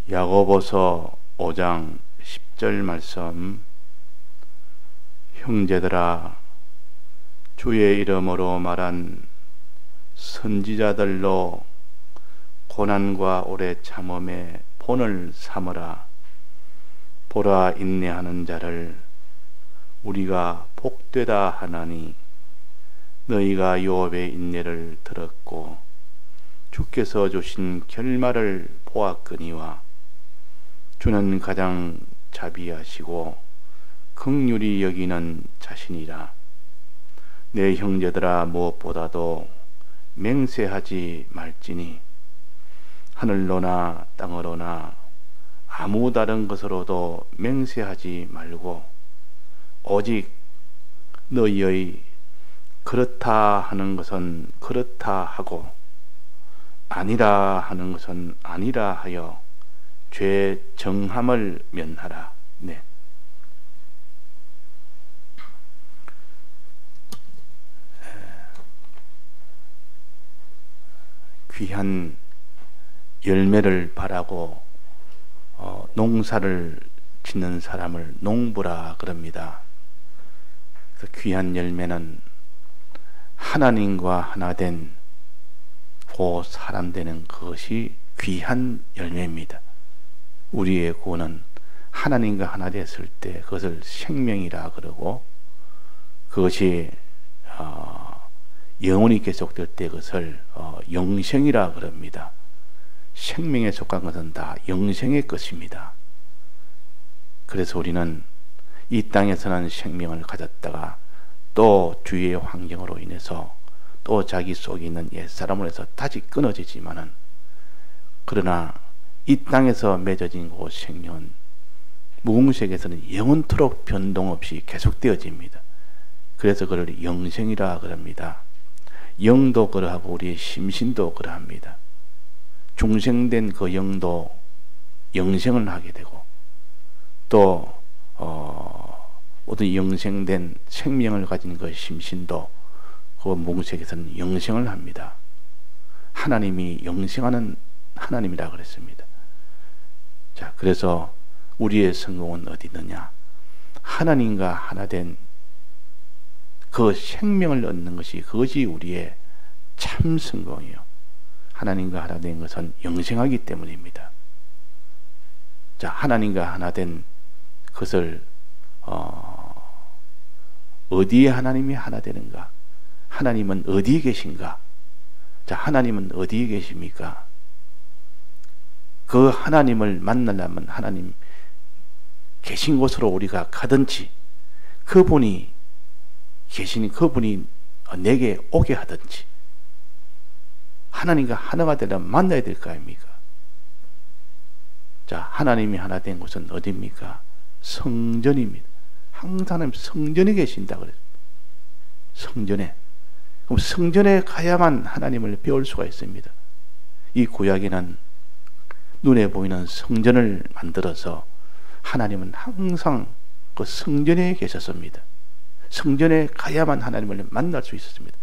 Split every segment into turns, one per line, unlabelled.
야고보서 5장 10절 말씀. 형제들아, 주의 이름으로 말한 선지자들로 고난과 오래 참음의 본을 삼으라. 보라, 인내하는 자를 우리가 복되다 하나니, 너희가 요업의 인내를 들었고 주께서 주신 결말을 보았거니와, 주는 가장 자비하시고 긍휼히 여기는 자신이라. 내 형제들아, 무엇보다도 맹세하지 말지니, 하늘로나 땅으로나 아무 다른 것으로도 맹세하지 말고 오직 너희의 그렇다 하는 것은 그렇다 하고 아니라 하는 것은 아니라 하여 죄 정함을 면하라. 네. 귀한 열매를 바라고 농사를 짓는 사람을 농부라 그럽니다. 그래서 귀한 열매는 하나님과 하나 된 그 사람 되는 그것이 귀한 열매입니다. 우리의 구원은 하나님과 하나 됐을 때 그것을 생명이라 그러고, 그것이 영원히 계속될 때 그것을 영생이라 그럽니다. 생명에 속한 것은 다 영생의 것입니다. 그래서 우리는 이 땅에서는 생명을 가졌다가 또 주위의 환경으로 인해서 또 자기 속에 있는 옛사람으로 해서 다시 끊어지지만은, 그러나 이 땅에서 맺어진 그 생명은 무궁색에서는 영원토록 변동 없이 계속되어집니다. 그래서 그를 영생이라 그럽니다. 영도 그러하고 우리의 심신도 그러합니다. 중생된 그 영도 영생을 하게 되고, 또 모든 영생된 생명을 가진 그 심신도 그 무궁색에서는 영생을 합니다. 하나님이 영생하는 하나님이라 그랬습니다. 자, 그래서 우리의 성공은 어디 있느냐? 하나님과 하나 된 그 생명을 얻는 것이, 그것이 우리의 참 성공이요. 하나님과 하나 된 것은 영생하기 때문입니다. 자, 하나님과 하나 된 것을 어디에 하나님이 하나 되는가? 하나님은 어디에 계신가? 자, 하나님은 어디에 계십니까? 그 하나님을 만나려면 하나님 계신 곳으로 우리가 가든지, 그분이 계시니 그분이 내게 오게 하든지, 하나님과 하나가 되려면 만나야 될 거 아닙니까? 자, 하나님이 하나 된 곳은 어디입니까? 성전입니다. 항상 하나님 성전에 계신다 그랬어요. 성전에. 그럼 성전에 가야만 하나님을 배울 수가 있습니다. 이 구약에는 눈에 보이는 성전을 만들어서 하나님은 항상 그 성전에 계셨습니다. 성전에 가야만 하나님을 만날 수 있었습니다.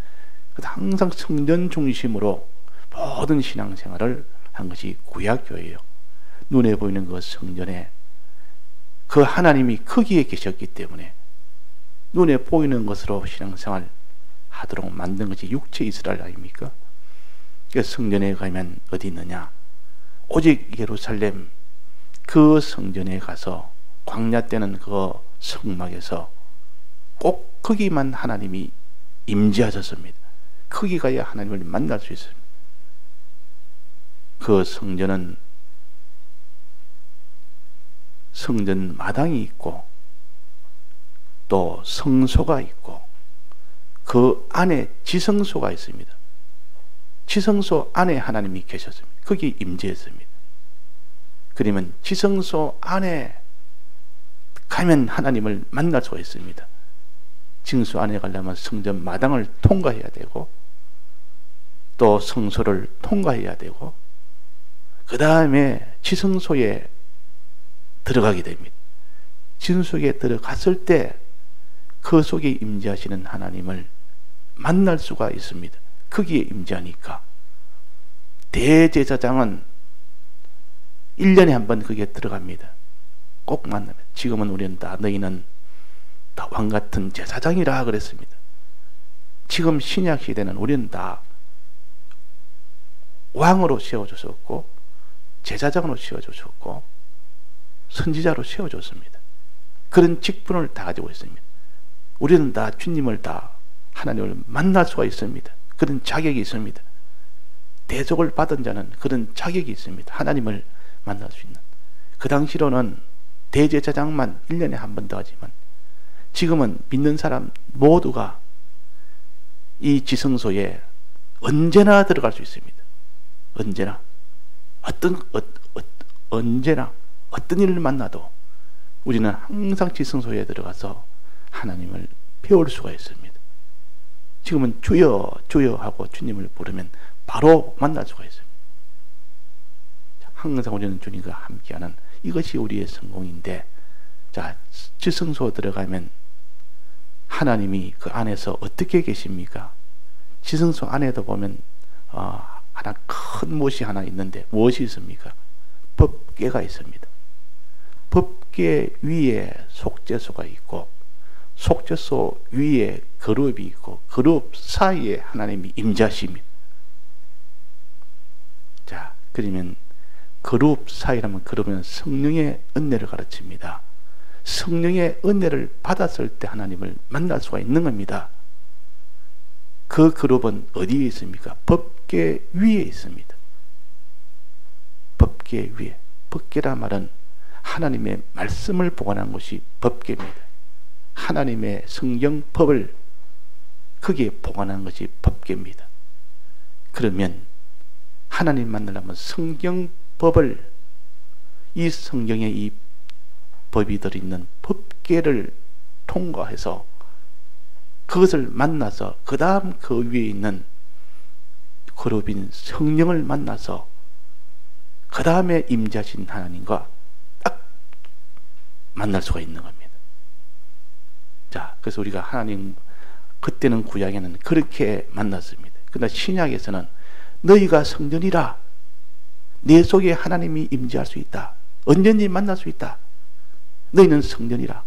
항상 성전 중심으로 모든 신앙생활을 한 것이 구약교회예요. 눈에 보이는 그 성전에 그 하나님이 거기에 계셨기 때문에 눈에 보이는 것으로 신앙생활 하도록 만든 것이 육체 이스라엘 아닙니까? 성전에 가면 어디 있느냐? 오직 예루살렘 그 성전에 가서 광야 때는 그 성막에서 꼭 거기만 하나님이 임재하셨습니다. 거기 가야 하나님을 만날 수 있습니다. 그 성전은 성전 마당이 있고 또 성소가 있고 그 안에 지성소가 있습니다. 지성소 안에 하나님이 계셨습니다. 거기 임재했습니다. 그러면 지성소 안에 가면 하나님을 만날 수가 있습니다. 징수 안에 가려면 성전 마당을 통과해야 되고 또 성소를 통과해야 되고 그 다음에 지성소에 들어가게 됩니다. 지성소에 들어갔을 때 그 속에 임재하시는 하나님을 만날 수가 있습니다. 거기에 임재하니까 대제사장은 1년에 한 번 그게 들어갑니다. 꼭 만나면. 지금은 우리는 다 너희는 다 왕같은 제사장이라 그랬습니다. 지금 신약 시대는 우리는 다 왕으로 세워주셨고 제사장으로 세워주셨고 선지자로 세워줬습니다. 그런 직분을 다 가지고 있습니다. 우리는 다 주님을 다 하나님을 만날 수가 있습니다. 그런 자격이 있습니다. 대속을 받은 자는 그런 자격이 있습니다. 하나님을 만날 수 있는. 그 당시로는 대제사장만 1년에 한 번 더 하지만 지금은 믿는 사람 모두가 이 지성소에 언제나 들어갈 수 있습니다. 언제나 언제나 어떤 일을 만나도 우리는 항상 지성소에 들어가서 하나님을 배울 수가 있습니다. 지금은 주여 주여 하고 주님을 부르면 바로 만날 수가 있습니다. 항상 우리는 주님과 함께하는 이것이 우리의 성공인데, 자, 지성소 들어가면 하나님이 그 안에서 어떻게 계십니까? 지성소 안에도 보면 하나 큰 못이 하나 있는데 무엇이 있습니까? 법궤가 있습니다. 법궤 위에 속죄소가 있고 속죄소 위에 거룹이 있고 거룹 사이에 하나님이 임재하십니다. 자, 그러면 거룹 사이라면 그러면 성령의 은혜를 가르칩니다. 성령의 은혜를 받았을 때 하나님을 만날 수가 있는 겁니다. 그 그룹은 어디에 있습니까? 법궤 위에 있습니다. 법궤 위에. 법궤란 말은 하나님의 말씀을 보관한 것이 법궤입니다. 하나님의 성경 법을 거기에 보관한 것이 법궤입니다. 그러면 하나님 만나려면 성경 법을, 이 성경에 이 법이 들어있는 법궤를 통과해서 그것을 만나서 그 다음 그 위에 있는 그룹인 성령을 만나서 그 다음에 임재하신 하나님과 딱 만날 수가 있는 겁니다. 자, 그래서 우리가 하나님, 그때는 구약에는 그렇게 만났습니다. 그러나 신약에서는 너희가 성전이라, 내 속에 하나님이 임재할 수 있다. 언제든지 만날 수 있다. 너희는 성전이라.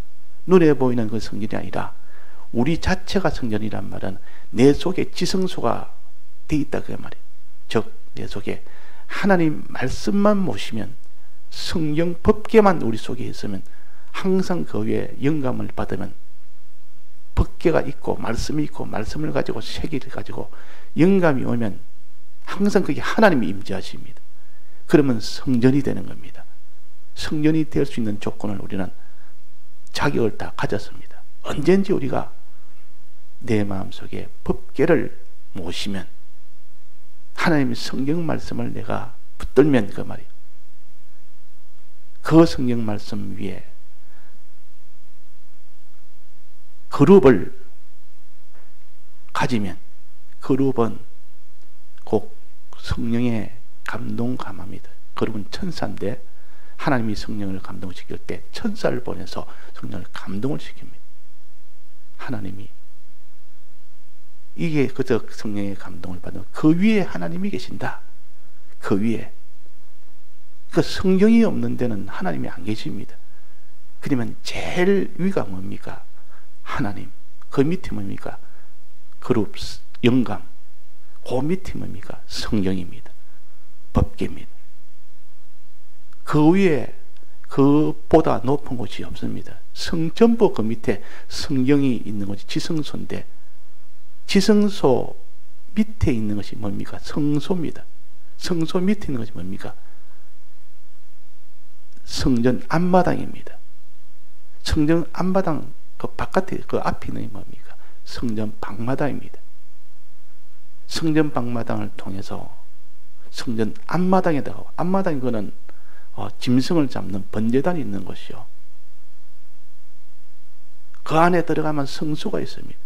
눈에 보이는 그 성전이 아니라 우리 자체가 성전이란 말은 내 속에 지성소가 돼 있다 그 말이에요. 즉 내 속에 하나님 말씀만 모시면, 성경 법궤만 우리 속에 있으면, 항상 그 위에 영감을 받으면, 법궤가 있고 말씀이 있고 말씀을 가지고 세계를 가지고 영감이 오면 항상 그게 하나님이 임재하십니다. 그러면 성전이 되는 겁니다. 성전이 될 수 있는 조건을 우리는 자격을 다 가졌습니다. 언제든지 우리가 내 마음속에 법궤를 모시면, 하나님의 성경 말씀을 내가 붙들면 그 말이에요. 그 성경 말씀 위에 그룹을 가지면, 그룹은 곧 성령의 감동 감합니다. 그룹은 천사인데 하나님이 성령을 감동시킬 때 천사를 보내서 성령을 감동을 시킵니다. 하나님이 이게 그저 성령의 감동을 받는, 그 위에 하나님이 계신다. 그 위에. 그 성경이 없는 데는 하나님이 안 계십니다. 그러면 제일 위가 뭡니까? 하나님. 그 밑에 뭡니까? 그룹, 영감. 그 밑에 뭡니까? 성경입니다. 법궤입니다. 그 위에 그보다 높은 곳이 없습니다. 전부 그 밑에 성경이 있는 것이 지성소인데, 지성소 밑에 있는 것이 뭡니까? 성소입니다. 성소 밑에 있는 것이 뭡니까? 성전 앞마당입니다. 성전 앞마당 그 바깥에 그 앞에 있는 게 뭡니까? 성전 방마당입니다. 성전 방마당을 통해서 성전 앞마당에다가, 앞마당이 그는 짐승을 잡는 번제단이 있는 것이요. 그 안에 들어가면 성소가 있습니다.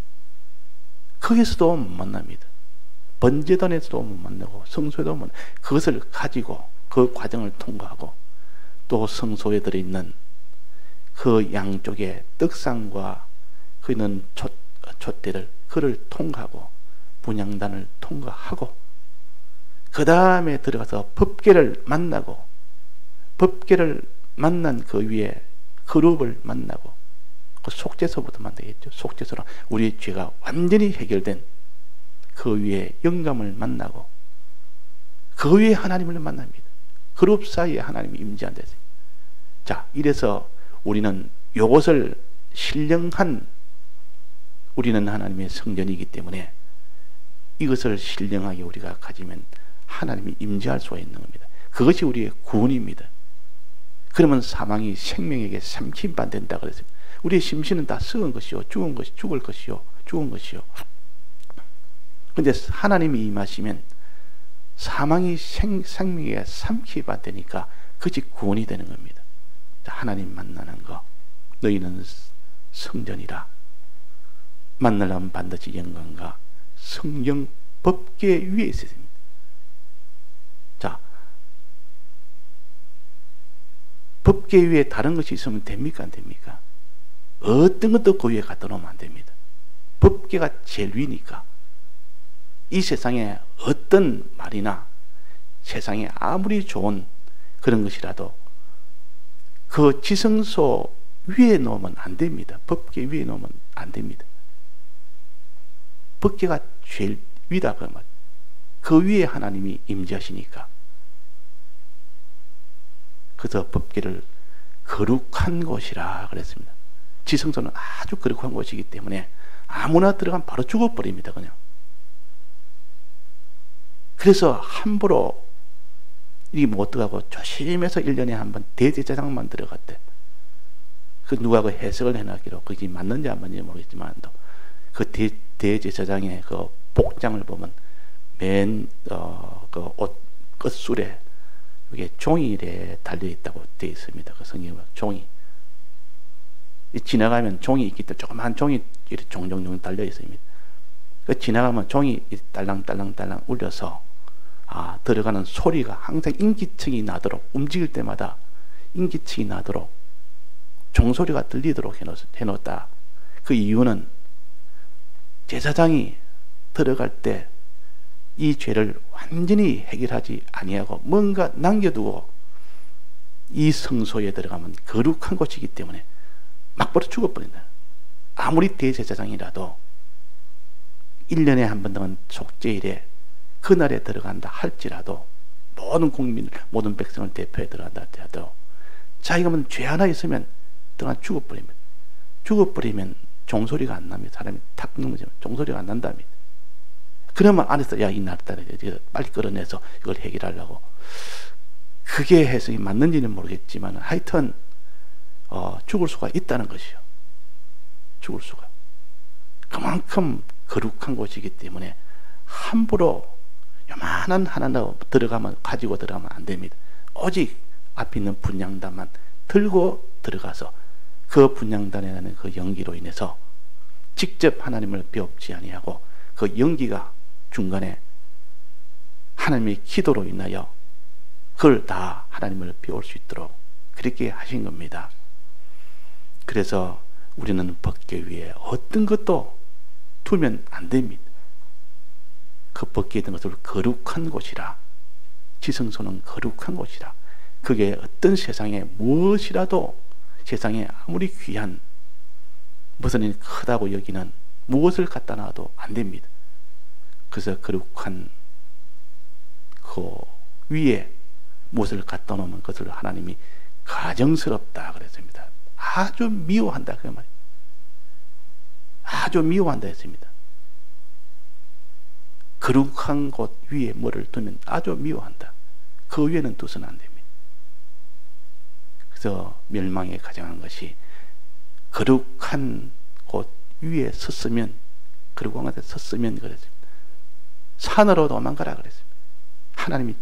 거기서도 못 만납니다. 번제단에서도 못 만나고 성소에도 못 만나고, 그것을 가지고 그 과정을 통과하고 또 성소에 들어있는 그 양쪽에 떡상과 그 있는 촛대를 그를 통과하고 분향단을 통과하고 그 다음에 들어가서 법궤를 만나고 법궤를 만난 그 위에 그룹을 만나고 그 속죄서부터 만나겠죠. 속죄서는 우리의 죄가 완전히 해결된 그 위에 영감을 만나고 그 위에 하나님을 만납니다. 그룹 사이에 하나님이 임재한다. 자, 이래서 우리는 이것을 신령한 우리는 하나님의 성전이기 때문에 이것을 신령하게 우리가 가지면 하나님이 임재할 수가 있는 겁니다. 그것이 우리의 구원입니다. 그러면 사망이 생명에게 삼킴반 된다 그랬습니다. 우리의 심신은 다 썩은 것이요, 죽은 것이 죽을 것이요, 죽은 것이요. 근데 하나님이 임하시면 사망이 생명에게 삼킴반 되니까 그것이 구원이 되는 겁니다. 하나님 만나는 거, 너희는 성전이라. 만나려면 반드시 영광과 성령 법궤 위에 있어야 됩니다. 자, 법궤 위에 다른 것이 있으면 됩니까? 안 됩니까? 어떤 것도 그 위에 갖다 놓으면 안 됩니다. 법궤가 제일 위니까. 이 세상에 어떤 말이나 세상에 아무리 좋은 그런 것이라도 그 지성소 위에 놓으면 안 됩니다. 법궤 위에 놓으면 안 됩니다. 법궤가 제일 위다 그 말. 그 위에 하나님이 임재하시니까. 그래서 법궤를 거룩한 곳이라 그랬습니다. 지성소는 아주 거룩한 곳이기 때문에 아무나 들어가면 바로 죽어버립니다. 그냥. 그래서 함부로 이 못 들어가고 조심해서 1년에 한 번 대제사장만 들어갔대. 그 누가 그 해석을 해놨기로 그게 맞는지 안 맞는지 모르겠지만 그 대제사장의 그 복장을 보면 맨 그 옷 끝술에 이게 종이에 달려 있다고 되어 있습니다. 그 성경에 종이 지나가면 종이 있기 때문에 조그만 종이 이렇게 종종종 달려 있습니다. 그 지나가면 종이 딸랑딸랑딸랑 울려서 들어가는 소리가 항상 인기척이 나도록 움직일 때마다 인기척이 나도록 종소리가 들리도록 해놓았다. 그 이유는 제사장이 들어갈 때 이 죄를 완전히 해결하지 아니하고 뭔가 남겨두고 이 성소에 들어가면 거룩한 곳이기 때문에 막바로 죽어버린다. 아무리 대제사장이라도 1년에 한 번 동안 속죄일에 그날에 들어간다 할지라도 모든 국민을 모든 백성을 대표해 들어간다 할지라도 자기가 뭐 죄 하나 있으면 들어가 죽어버리면 종소리가 안 납니다. 사람이 탁 넘어지면 종소리가 안 난답니다. 그러면 안에서 야, 이 날따라 빨리 끌어내서 이걸 해결하려고. 그게 해석이 맞는지는 모르겠지만 하여튼 죽을 수가 있다는 것이요. 죽을 수가. 그만큼 거룩한 곳이기 때문에 함부로 요만한 하나 가지고 들어가면 안 됩니다. 오직 앞에 있는 분향단만 들고 들어가서 그 분향단에 나는 그 연기로 인해서 직접 하나님을 배웁지 아니하고 그 연기가 중간에 하나님의 기도로 인하여 그걸 다 하나님을 배울 수 있도록 그렇게 하신 겁니다. 그래서 우리는 법궤 위에 어떤 것도 두면 안 됩니다. 그 법궤에 있는 것을 거룩한 곳이라. 지성소는 거룩한 곳이라. 그게 어떤 세상에 무엇이라도 세상에 아무리 귀한 무슨 크다고 여기는 무엇을 갖다 놔도 안 됩니다. 그래서 거룩한 그 위에 무엇을 갖다 놓으면 그것을 하나님이 가정스럽다 그랬습니다. 아주 미워한다 그 말이에요. 아주 미워한다 했습니다. 거룩한 곳 위에 뭐를 두면 아주 미워한다. 그 위에는 두서는 안 됩니다. 그래서 멸망에 가정한 것이 거룩한 곳 위에 섰으면 거룩한 곳에 섰으면 그랬습니다. 산으로 도망가라 그랬습니다. 하나님이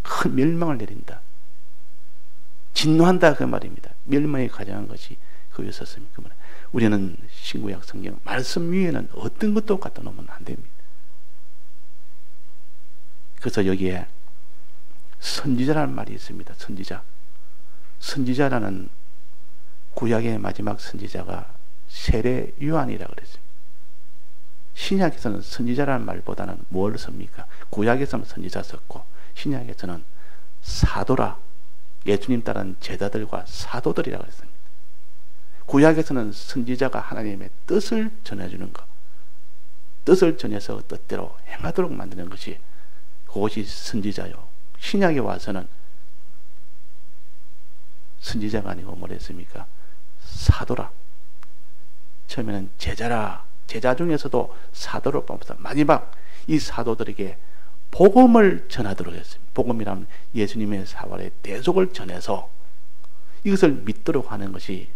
큰 멸망을 내린다. 진노한다 그 말입니다. 멸망에 가정한 것이 그 위에 섰으면 그 말. 우리는 신구약 성경 말씀 위에는 어떤 것도 갖다 놓으면 안 됩니다. 그래서 여기에 선지자라는 말이 있습니다. 선지자라는 구약의 마지막 선지자가 세례 요한이라고 그랬습니다. 신약에서는 선지자라는 말보다는 뭘 씁니까? 구약에서는 선지자 썼고 신약에서는 사도라 예수님 따른 제자들과 사도들이라고 했습니다. 구약에서는 선지자가 하나님의 뜻을 전해주는 것, 뜻을 전해서 뜻대로 행하도록 만드는 것이 그것이 선지자요. 신약에 와서는 선지자가 아니고 뭐랬습니까? 사도라. 처음에는 제자라. 제자 중에서도 사도로 뽑아서 마지막 이 사도들에게 복음을 전하도록 했습니다. 복음이라면 예수님의 사활의 대속을 전해서 이것을 믿도록 하는 것이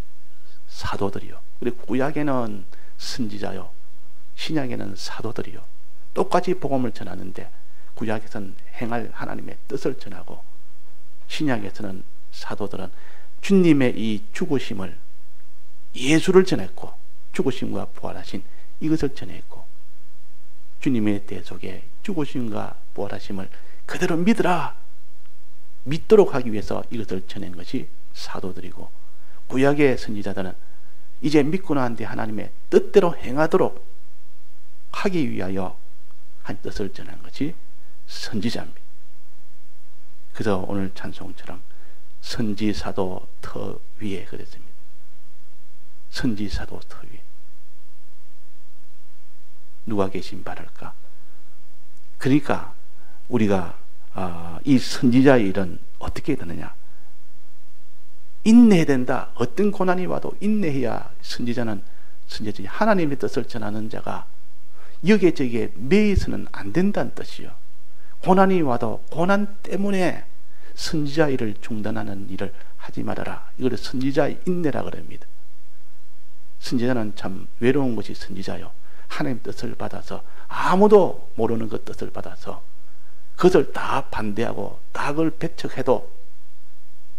사도들이요. 그리고 구약에는 선지자요. 신약에는 사도들이요. 똑같이 복음을 전하는데 구약에서는 행할 하나님의 뜻을 전하고 신약에서는 사도들은 주님의 이 죽으심을 예수를 전했고 죽으심과 부활하신 이것을 전했고 주님의 대속에 죽으심과 부활하심을 그대로 믿으라 믿도록 하기 위해서 이것을 전한 것이 사도들이고 구약의 선지자들은 이제 믿고 난 뒤 하나님의 뜻대로 행하도록 하기 위하여 한 뜻을 전한 것이 선지자입니다. 그래서 오늘 찬송처럼 선지사도 터 위에 그랬습니다. 선지사도 터 위에 누가 계신 바랄까? 그러니까 우리가 이 선지자의 일은 어떻게 되느냐? 인내해야 된다. 어떤 고난이 와도 인내해야 선지자는 하나님의 뜻을 전하는 자가 여기에 저기에 매여서는 안 된다는 뜻이요. 고난이 와도 고난 때문에 선지자 일을 중단하는 일을 하지 말아라. 이걸 선지자의 인내라 그럽니다. 선지자는 참 외로운 것이 선지자요. 하나님 뜻을 받아서 아무도 모르는 그 뜻을 받아서 그것을 다 반대하고 다 그걸 배척해도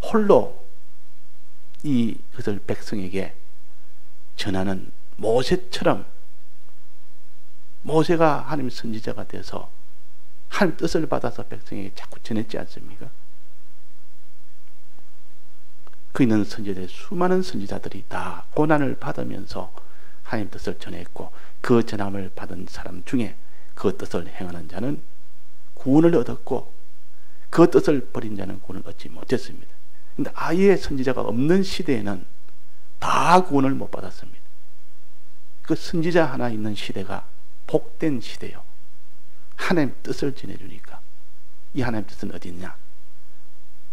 홀로 그것을 백성에게 전하는 모세처럼 모세가 하나님 선지자가 돼서 하나님 뜻을 받아서 백성에게 자꾸 전했지 않습니까? 그 있는 선지자들 수많은 선지자들이 다 고난을 받으면서 하나님 뜻을 전했고 그 전함을 받은 사람 중에 그 뜻을 행하는 자는 구원을 얻었고 그 뜻을 버린 자는 구원을 얻지 못했습니다. 그런데 아예 선지자가 없는 시대에는 다 구원을 못 받았습니다. 그 선지자 하나 있는 시대가 복된 시대요. 하나님 뜻을 전해주니까. 이 하나님 뜻은 어디 있냐?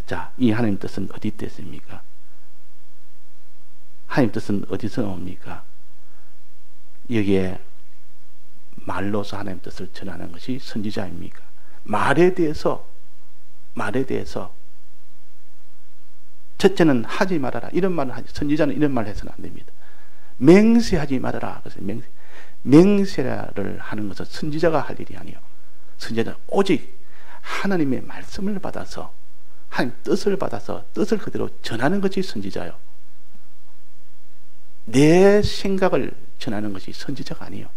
자, 이 하나님 뜻은 어디 있겠습니까? 하나님 뜻은 어디서 옵니까? 여기에 말로서 하나님 뜻을 전하는 것이 선지자입니까? 말에 대해서 첫째는 하지 말아라. 이런 말을 하지. 선지자는 이런 말을 해서는 안 됩니다. 맹세하지 말아라. 그래서 맹세를 하는 것은 선지자가 할 일이 아니요. 선지자는 오직 하나님의 말씀을 받아서 하나님 뜻을 받아서 뜻을 그대로 전하는 것이 선지자요. 내 생각을 전하는 것이 선지자가 아니요.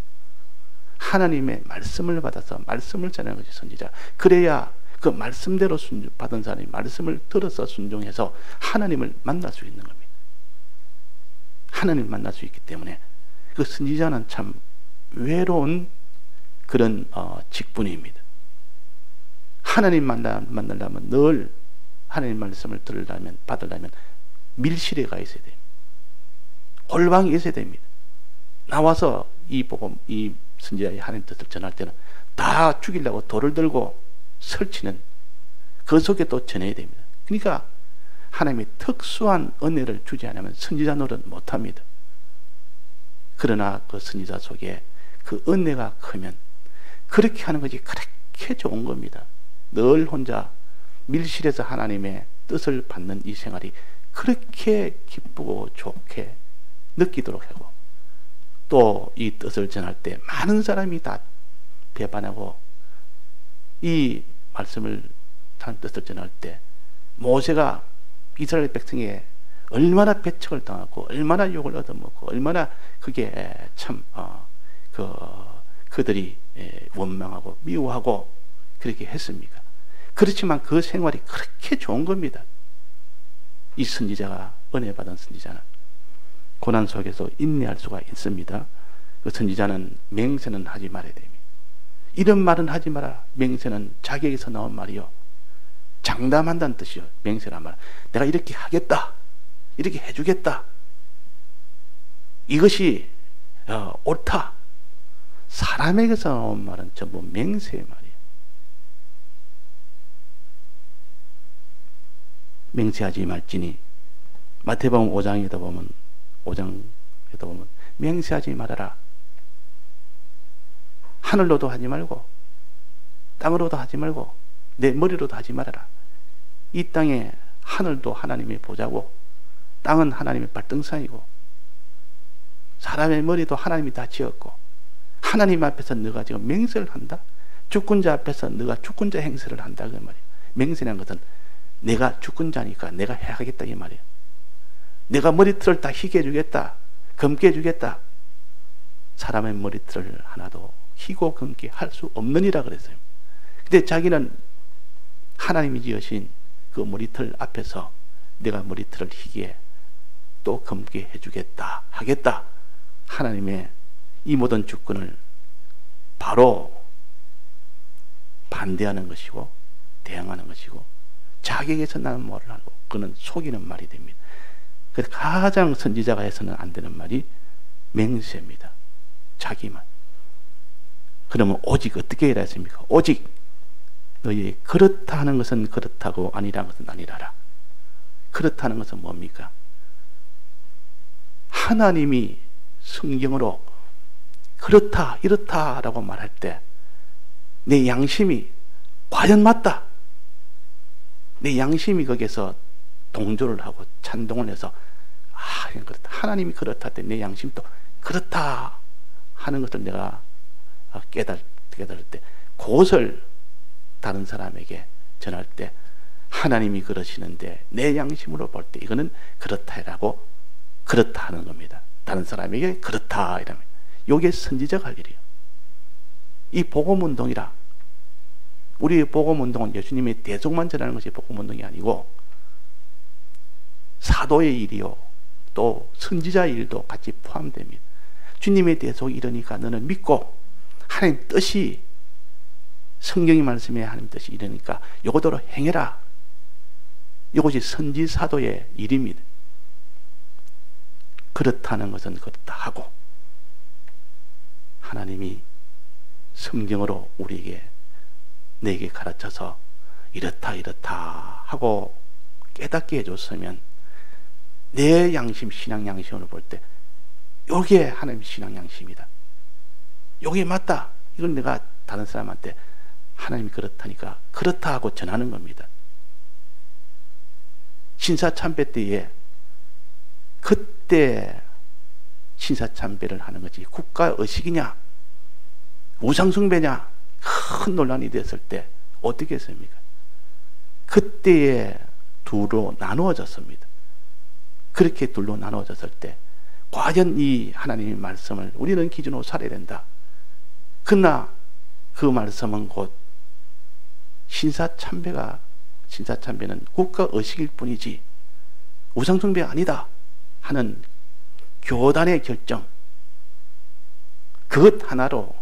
하나님의 말씀을 받아서 말씀을 전하는 것이 선지자. 그래야 그 말씀대로 받은 사람이 말씀을 들어서 순종해서 하나님을 만날 수 있는 겁니다. 하나님을 만날 수 있기 때문에 그 선지자는 참 외로운 그런 직분입니다. 하나님 만나려면 늘 하나님 말씀을 들으려면 받으려면 밀실에 가 있어야 됩니다. 골방에 있어야 됩니다. 나와서 이 선지자의 하나님 뜻을 전할 때는 다 죽이려고 돌을 들고 설치는 그 속에 또 전해야 됩니다. 그러니까 하나님이 특수한 은혜를 주지 않으면 선지자 노릇 못합니다. 그러나 그 선지자 속에 그 은혜가 크면 그렇게 하는 것이 그렇게 좋은 겁니다. 늘 혼자 밀실에서 하나님의 뜻을 받는 이 생활이 그렇게 기쁘고 좋게 느끼도록 하고 또 이 뜻을 전할 때 많은 사람이 다 배반하고 이 말씀을 하나님 뜻을 전할 때 모세가 이스라엘 백성에게 얼마나 배척을 당하고 얼마나 욕을 얻어먹고 얼마나 그게 참 그들이 원망하고 미워하고 그렇게 했습니까? 그렇지만 그 생활이 그렇게 좋은 겁니다. 이 선지자가 은혜 받은 선지자는 고난 속에서 인내할 수가 있습니다. 그 선지자는 맹세는 하지 말아야 됩니다. 이런 말은 하지 마라. 맹세는 자기에게서 나온 말이요. 장담한다는 뜻이요. 맹세란 말. 내가 이렇게 하겠다. 이렇게 해주겠다. 이것이 옳다. 사람에게서 나온 말은 전부 맹세의 말이에요. 맹세하지 말지니 마태복음 5장에다 보면 맹세하지 말아라. 하늘로도 하지 말고 땅으로도 하지 말고 내 머리로도 하지 말아라. 이 땅에 하늘도 하나님의 보좌고 땅은 하나님의 발등상이고 사람의 머리도 하나님이 다 지었고 하나님 앞에서 너가 지금 맹세를 한다? 주권자 앞에서 너가 주권자 행세를 한다 그 말이에요. 맹세라는 것은 내가 주권자니까 내가 해야겠다 이 말이에요. 내가 머리털을 다 희게 해주겠다. 검게 해주겠다. 사람의 머리털을 하나도 희고 검게 할 수 없느니라 그랬어요. 근데 자기는 하나님이 지으신 그 머리털 앞에서 내가 머리털을 희게 또 검게 해주겠다 하겠다. 하나님의 이 모든 주권을 바로 반대하는 것이고 대항하는 것이고 자기에게서 나는 말을 하고 그는 속이는 말이 됩니다. 그래서 가장 선지자가 해서는 안 되는 말이 맹세입니다. 자기만. 그러면 오직 어떻게 해야 했습니까? 오직 너희 그렇다 하는 것은 그렇다고 아니라는 것은 아니라라. 그렇다는 것은 뭡니까? 하나님이 성경으로 그렇다 이렇다라고 말할 때 내 양심이 과연 맞다. 내 양심이 거기에서 동조를 하고 찬동을 해서 그렇다. 하나님이 그렇다 때 내 양심도 그렇다 하는 것을 내가 깨달을 때 그것을 다른 사람에게 전할 때 하나님이 그러시는데 내 양심으로 볼 때 이거는 그렇다라고 그렇다 하는 겁니다. 다른 사람에게 그렇다 이러면 이게 선지자가 할 일이에요. 이 복음운동이라 우리의 복음운동은 예수님의 대속만 전하는 것이 복음운동이 아니고 사도의 일이요 또 선지자의 일도 같이 포함됩니다. 주님의 대속이 이러니까 너는 믿고 하나님 뜻이 성경이 말씀에 하나님 뜻이 이러니까 이거대로 행해라. 이것이 선지 사도의 일입니다. 그렇다는 것은 그렇다 하고 하나님이 성경으로 우리에게 내게 가르쳐서 이렇다 이렇다 하고 깨닫게 해줬으면 내 양심 신앙 양심으로 볼 때 이게 하나님 신앙 양심이다. 이게 맞다. 이건 내가 다른 사람한테 하나님이 그렇다니까 그렇다 하고 전하는 겁니다. 신사참배 때에 그때 신사참배를 하는 것이 국가의식이냐 우상숭배냐 큰 논란이 됐을 때 어떻게 했습니까? 그때에 둘로 나누어졌습니다. 그렇게 둘로 나누어졌을 때 과연 이 하나님의 말씀을 우리는 기준으로 살아야 된다. 그러나 그 말씀은 곧 신사참배는 국가의식일 뿐이지 우상숭배 아니다 하는 교단의 결정 그것 하나로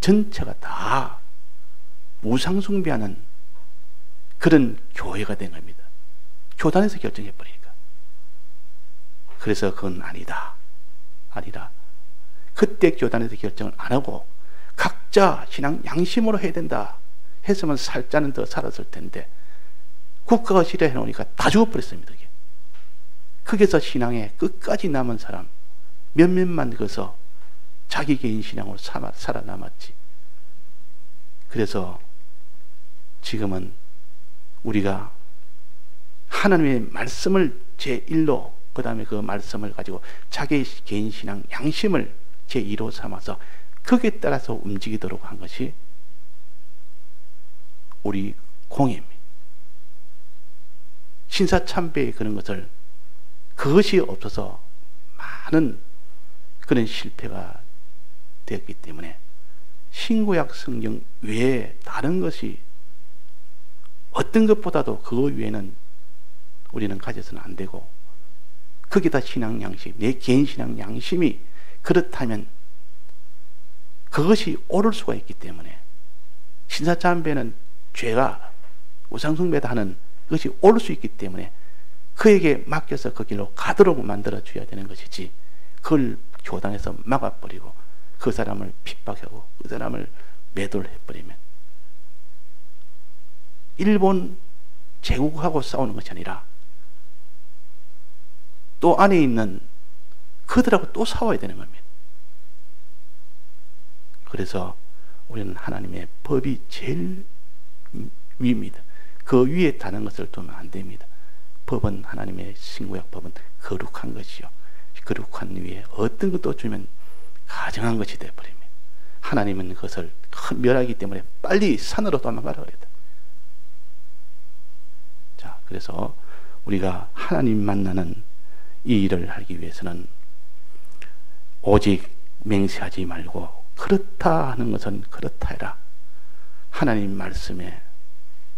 전체가 다 우상숭배하는 그런 교회가 된 겁니다. 교단에서 결정해버리니까. 그래서 그건 아니다. 그때 교단에서 결정을 안 하고 각자 신앙 양심으로 해야 된다 했으면 살자는 더 살았을 텐데 국가가 싫어해놓으니까 다 죽어버렸습니다. 거기서 신앙에 끝까지 남은 사람 몇몇만 거서 자기 개인 신앙으로 살아남았지. 그래서 지금은 우리가 하나님의 말씀을 제1로 그 다음에 그 말씀을 가지고 자기 개인 신앙 양심을 제2로 삼아서 거기에 따라서 움직이도록 한 것이 우리 공예입니다. 신사참배의 그런 것을 그것이 없어서 많은 그런 실패가 되었기 때문에 신구약 성경 외에 다른 것이 어떤 것보다도 그 외에는 우리는 가져서는 안 되고 거기다 신앙 양심, 내 개인 신앙 양심이 그렇다면 그것이 옳을 수가 있기 때문에 신사참배는 죄가 우상숭배다 하는 것이 올 수 있기 때문에 그에게 맡겨서 그 길로 가도록 만들어 줘야 되는 것이지, 그걸 교단에서 막아버리고 그 사람을 핍박하고 그 사람을 매도를 해버리면 일본 제국하고 싸우는 것이 아니라 또 안에 있는 그들하고 또 싸워야 되는 겁니다. 그래서 우리는 하나님의 법이 제일 위입니다. 그 위에 다른 것을 두면 안 됩니다. 법은, 하나님의 신구약 법은 거룩한 것이요, 거룩한 위에 어떤 것도 주면 가정한 것이 되어버립니다. 하나님은 그것을 멸하기 때문에 빨리 산으로 도망가라 그랬다. 자, 그래서 우리가 하나님 만나는 이 일을 하기 위해서는 오직 맹세하지 말고 그렇다 하는 것은 그렇다 해라. 하나님 말씀에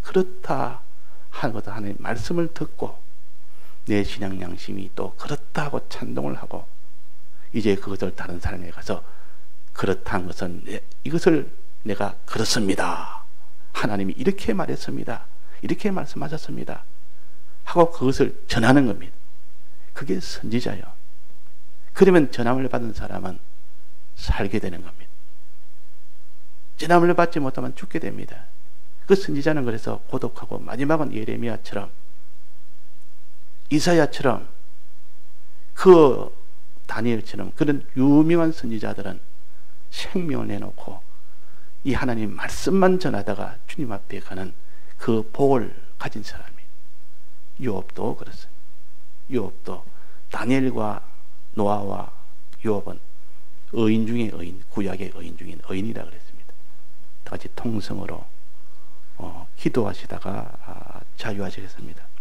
그렇다 하는 것은 하나님 말씀을 듣고 내 신앙 양심이 또 그렇다 하고 찬동을 하고 이제 그것을 다른 사람에게 가서 그렇다 한 것은 이것을 내가 그렇습니다. 하나님이 이렇게 말했습니다. 이렇게 말씀하셨습니다. 하고 그것을 전하는 겁니다. 그게 선지자요. 그러면 전함을 받은 사람은 살게 되는 겁니다. 전함을 받지 못하면 죽게 됩니다. 그 선지자는 그래서 고독하고 마지막은 예레미야처럼 이사야처럼 그 다니엘처럼 그런 유명한 선지자들은 생명을 내놓고 이 하나님 말씀만 전하다가 주님 앞에 가는 그 복을 가진 사람이에요. 요업도 그렇습니다. 요업도 다니엘과 노아와 요업은 의인 중에 의인, 구약의 의인 중에 의인이라 그랬습니다. 다 같이 통성으로 기도하시다가 자유하시겠습니다.